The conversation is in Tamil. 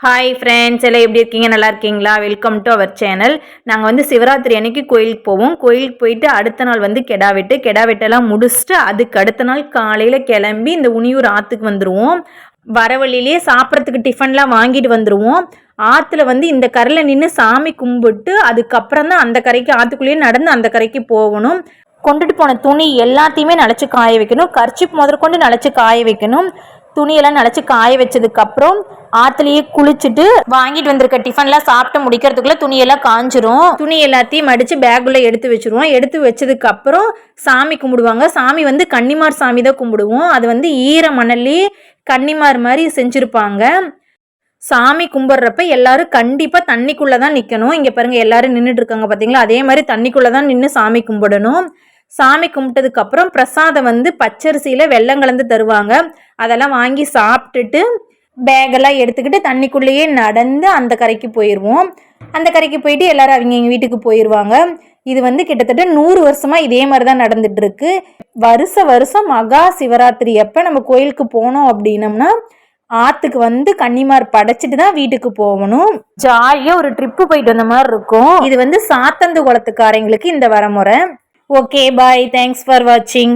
ஹாய் ஃப்ரெண்ட்ஸ், எல்லாம் எப்படி இருக்கீங்க? நல்லா இருக்கீங்களா? Welcome to our channel. நாங்கள் வந்து சிவராத்திரி அன்னைக்கு கோயிலுக்கு போவோம். கோயிலுக்கு போயிட்டு அடுத்த நாள் வந்து கெடா வெட்டெல்லாம் முடிச்சுட்டு அதுக்கு அடுத்த நாள் காலையில் கிளம்பி இந்த உனியூர் ஆற்றுக்கு வந்துடுவோம். வர வழியிலேயே சாப்பிட்றதுக்கு டிஃபன்லாம் வாங்கிட்டு வந்துடுவோம். ஆற்றுல வந்து இந்த கரையில் நின்று சாமி கும்பிட்டு அதுக்கப்புறம் தான் அந்த கரைக்கு ஆற்றுக்குள்ளேயே நடந்து அந்த கரைக்கு போகணும். கொண்டுட்டு போன துணி எல்லாத்தையுமே நனைச்சி காய வைக்கணும். கர்ச்சிப் முதற்கொண்டு நனைச்சி காய வைக்கணும். துணியெல்லாம் நனைச்சி காய வச்சதுக்கப்புறம் ஆற்றுலையே குளிச்சுட்டு வாங்கிட்டு வந்திருக்க டிஃபன்லாம் சாப்பிட்டு முடிக்கிறதுக்குள்ளே துணியெல்லாம் காஞ்சிரும். துணி எல்லாத்தையும் மடித்து பேக்குள்ளே எடுத்து வச்சுருவோம். எடுத்து வச்சதுக்கப்புறம் சாமி கும்பிடுவாங்க. சாமி வந்து கன்னிமார் சாமி தான் கும்பிடுவோம். அது வந்து ஈர மணல்லே கன்னிமார் மாதிரி செஞ்சுருப்பாங்க. சாமி கும்பிட்றப்ப எல்லாரும் கண்டிப்பாக தண்ணிக்குள்ளே தான் நிற்கணும். இங்கே பாருங்கள், எல்லாரும் நின்றுட்டு இருக்காங்க பார்த்தீங்களா? அதே மாதிரி தண்ணிக்குள்ளே தான் நின்று சாமி கும்பிடணும். சாமி கும்பிட்டதுக்கப்புறம் பிரசாதம் வந்து பச்சரிசியில் வெல்லம் கலந்து தருவாங்க. அதெல்லாம் வாங்கி சாப்பிட்டுட்டு பேக்கெல்லாம் எடுத்துக்கிட்டு தண்ணிக்குள்ளேயே நடந்து அந்த கரைக்கு போயிடுவோம். அந்த கரைக்கு போயிட்டு எல்லாரும் அவங்க எங்கள் வீட்டுக்கு போயிடுவாங்க. இது வந்து கிட்டத்தட்ட 100 வருஷமாக இதே மாதிரி தான் நடந்துட்டுருக்கு. வருஷம் மகா சிவராத்திரி அப்போ நம்ம கோயிலுக்கு போனோம் அப்படின்னம்னா ஆற்றுக்கு வந்து கன்னிமார் படைச்சிட்டு தான் வீட்டுக்கு போகணும். ஜாலியாக ஒரு ட்ரிப்பு போயிட்டு வந்த மாதிரி இருக்கும். இது வந்து சாத்தந்து குளத்துக்காரங்களுக்கு இந்த வரமுறை. Okay, bye. தேங்க்ஸ் ஃபார் வாட்சிங்.